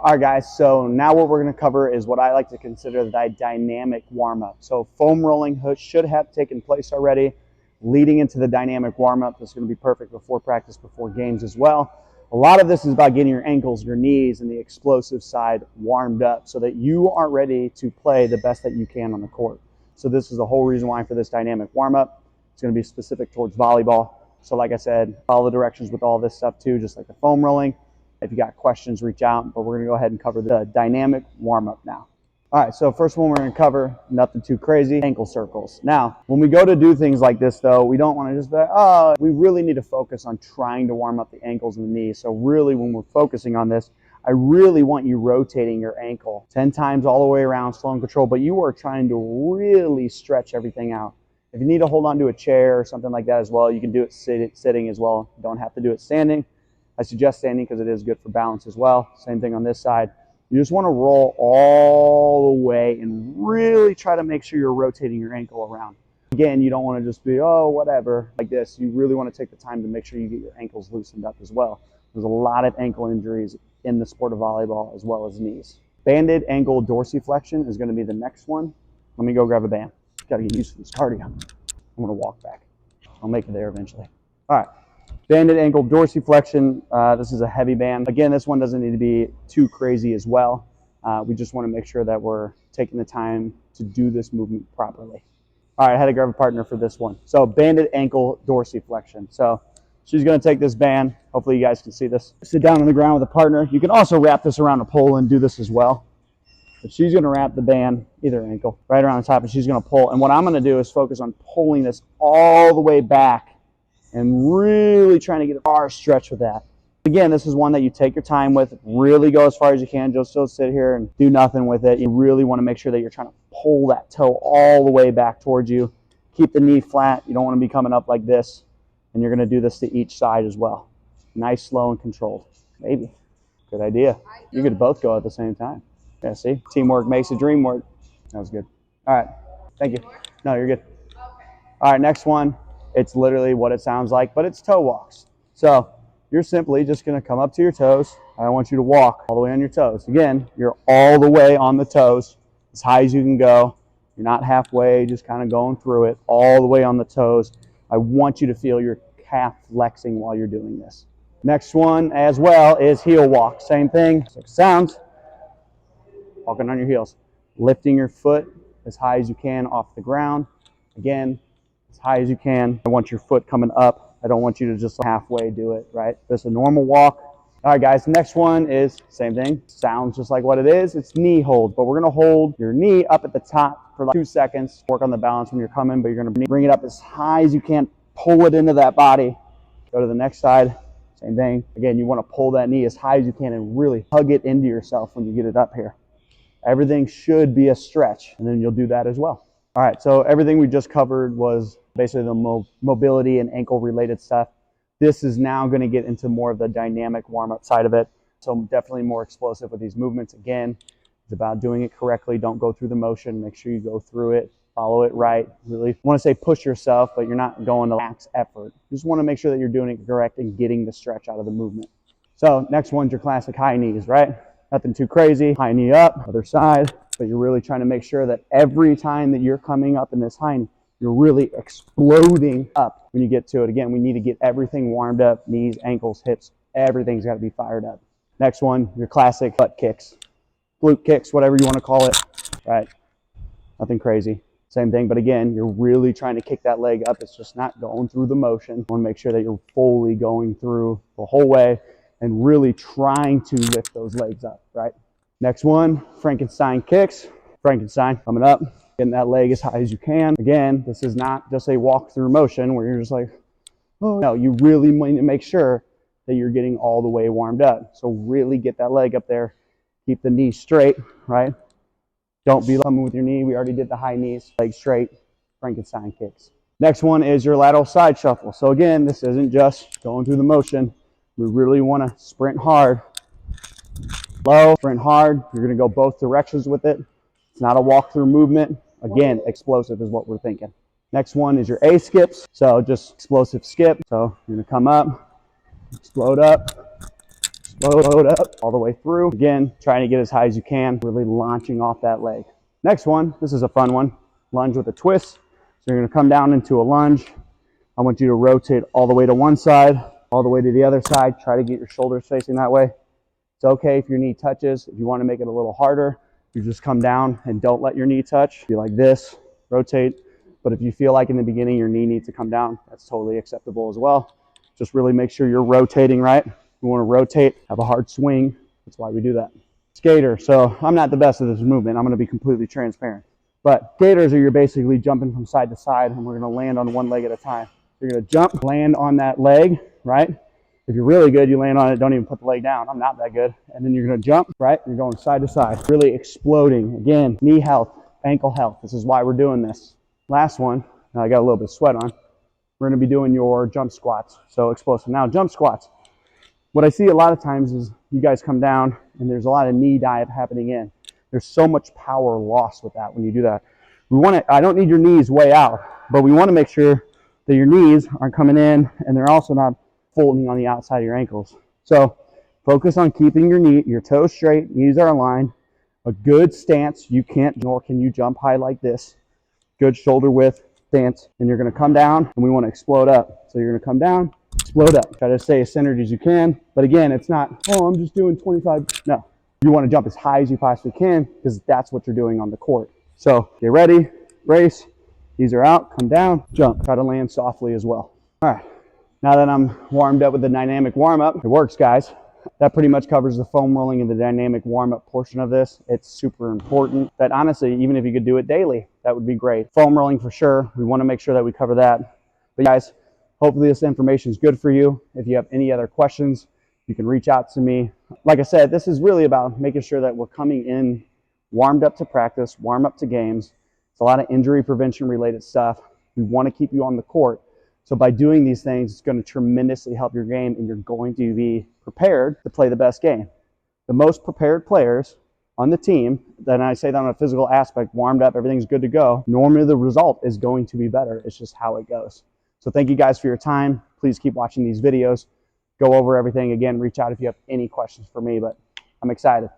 All right, guys, so now what we're going to cover is what I like to consider the dynamic warm-up. So foam rolling should have taken place already leading into the dynamic warm-up. This is going to be perfect before practice, before games as well. A lot of this is about getting your ankles, your knees, and the explosive side warmed up so that you are ready to play the best that you can on the court. So this is the whole reason why for this dynamic warm-up. It's going to be specific towards volleyball. So like I said, follow the directions with all this stuff too, just like the foam rolling. If you got questions, reach out, but we're going to go ahead and cover the dynamic warm-up now. All right, so first one we're going to cover, nothing too crazy, ankle circles. Now, when we go to do things like this, though, we don't want to just be, oh, we really need to focus on trying to warm up the ankles and the knees. So really, when we're focusing on this, I really want you rotating your ankle 10 times all the way around, slow and control, but you are trying to really stretch everything out. If you need to hold on to a chair or something like that as well, you can do it sitting as well. You don't have to do it standing. I suggest standing because it is good for balance as well. Same thing on this side. You just want to roll all the way and really try to make sure you're rotating your ankle around. Again, you don't want to just be, oh, whatever, like this. You really want to take the time to make sure you get your ankles loosened up as well. There's a lot of ankle injuries in the sport of volleyball as well as knees. Banded ankle dorsiflexion is going to be the next one. Let me go grab a band. Got to get used to this cardio. I'm going to walk back. I'll make it there eventually. All right. Banded ankle dorsiflexion, this is a heavy band. Again, this one doesn't need to be too crazy as well. We just want to make sure that we're taking the time to do this movement properly. All right, I had to grab a partner for this one. So banded ankle dorsiflexion. So she's going to take this band. Hopefully you guys can see this. Sit down on the ground with a partner. You can also wrap this around a pole and do this as well. But she's going to wrap the band, either ankle, right around the top, and she's going to pull. And what I'm going to do is focus on pulling this all the way back and really trying to get a far stretch with that. Again, this is one that you take your time with, really go as far as you can. Just don't sit here and do nothing with it. You really want to make sure that you're trying to pull that toe all the way back towards you. Keep the knee flat. You don't want to be coming up like this. And you're going to do this to each side as well. Nice, slow, and controlled. Maybe. Good idea. You could both go at the same time. Yeah, see? Teamwork makes the dream work. That was good. All right. Thank you. No, you're good. All right, next one. It's literally what it sounds like, but it's toe walks. So you're simply just going to come up to your toes. I want you to walk all the way on your toes. Again, you're all the way on the toes, as high as you can go. You're not halfway, just kind of going through it, all the way on the toes. I want you to feel your calf flexing while you're doing this. Next one as well is heel walk. Same thing, so it sounds. Walking on your heels. Lifting your foot as high as you can off the ground. Again, as high as you can. I want your foot coming up. I don't want you to just halfway do it, right? This is a normal walk. All right, guys, the next one is same thing. Sounds just like what it is. It's knee hold, but we're going to hold your knee up at the top for like 2 seconds. Work on the balance when you're coming, but you're going to bring it up as high as you can. Pull it into that body. Go to the next side. Same thing. Again, you want to pull that knee as high as you can and really hug it into yourself when you get it up here. Everything should be a stretch, and then you'll do that as well. All right, so everything we just covered was basically the mobility and ankle-related stuff. This is now going to get into more of the dynamic warm-up side of it. So definitely more explosive with these movements. Again, it's about doing it correctly. Don't go through the motion. Make sure you go through it. Follow it right. Really want to say push yourself, but you're not going to max effort. You just want to make sure that you're doing it correct and getting the stretch out of the movement. So next one's your classic high knees, right? Nothing too crazy. High knee up, other side. But you're really trying to make sure that every time that you're coming up in this high knee, you're really exploding up when you get to it. Again, we need to get everything warmed up, knees, ankles, hips, everything's got to be fired up. Next one, your classic butt kicks, glute kicks, whatever you want to call it, right? Nothing crazy. Same thing, but again, you're really trying to kick that leg up. It's just not going through the motion. You want to make sure that you're fully going through the whole way and really trying to lift those legs up, right? Next one, Frankenstein kicks. Frankenstein, coming up, getting that leg as high as you can. Again, this is not just a walk through motion where you're just like, oh, no, you really need to make sure that you're getting all the way warmed up. So really get that leg up there. Keep the knee straight, right? Don't be coming with your knee. We already did the high knees. Leg straight, Frankenstein kicks. Next one is your lateral side shuffle. So again, this isn't just going through the motion. We really want to sprint hard. Low, sprint hard. You're going to go both directions with it. It's not a walk-through movement. Again, explosive is what we're thinking. Next one is your A skips. So just explosive skip. So you're going to come up, explode up, Load up all the way through. Again, trying to get as high as you can, really launching off that leg. Next one, this is a fun one. Lunge with a twist. So you're gonna come down into a lunge. I want you to rotate all the way to one side, all the way to the other side. Try to get your shoulders facing that way. It's okay if your knee touches. If you want to make it a little harder, you just come down and don't let your knee touch. Be like this, rotate. But if you feel like in the beginning your knee needs to come down, that's totally acceptable as well. Just really make sure you're rotating right. You want to rotate, have a hard swing. That's why we do that. Skater. So I'm not the best at this movement. I'm going to be completely transparent. But skaters are you're basically jumping from side to side, and we're going to land on one leg at a time. You're going to jump, land on that leg, right? If you're really good, you land on it, don't even put the leg down. I'm not that good. And then you're going to jump, right? You're going side to side, really exploding. Again, knee health, ankle health. This is why we're doing this. Last one, I got a little bit of sweat on. We're going to be doing your jump squats. So explosive. Now, jump squats. What I see a lot of times is you guys come down and there's a lot of knee dive happening in. There's so much power lost with that when you do that. We want to, I don't need your knees way out, but we want to make sure that your knees aren't coming in and they're also not folding on the outside of your ankles. So focus on keeping your toes straight, knees are aligned, a good stance. You can't nor can you jump high like this. Good shoulder width stance, and you're going to come down and we want to explode up. So you're going to come down, explode up. Try to stay as centered as you can. But again, it's not, oh, I'm just doing 25. No, you want to jump as high as you possibly can because that's what you're doing on the court. So get ready, brace, knees are out, come down, jump. Try to land softly as well. All right. Now that I'm warmed up with the dynamic warm-up, it works, guys. That pretty much covers the foam rolling and the dynamic warm-up portion of this. It's super important that honestly, even if you could do it daily, that would be great. Foam rolling for sure. We want to make sure that we cover that. But guys, hopefully this information is good for you. If you have any other questions, you can reach out to me. Like I said, this is really about making sure that we're coming in warmed up to practice, warm up to games. It's a lot of injury prevention related stuff. We want to keep you on the court. So by doing these things, it's going to tremendously help your game, and you're going to be prepared to play the best game. The most prepared players on the team, then I say that on a physical aspect, warmed up, everything's good to go, normally the result is going to be better. It's just how it goes. So thank you guys for your time. Please keep watching these videos. Go over everything. Again, reach out if you have any questions for me, but I'm excited.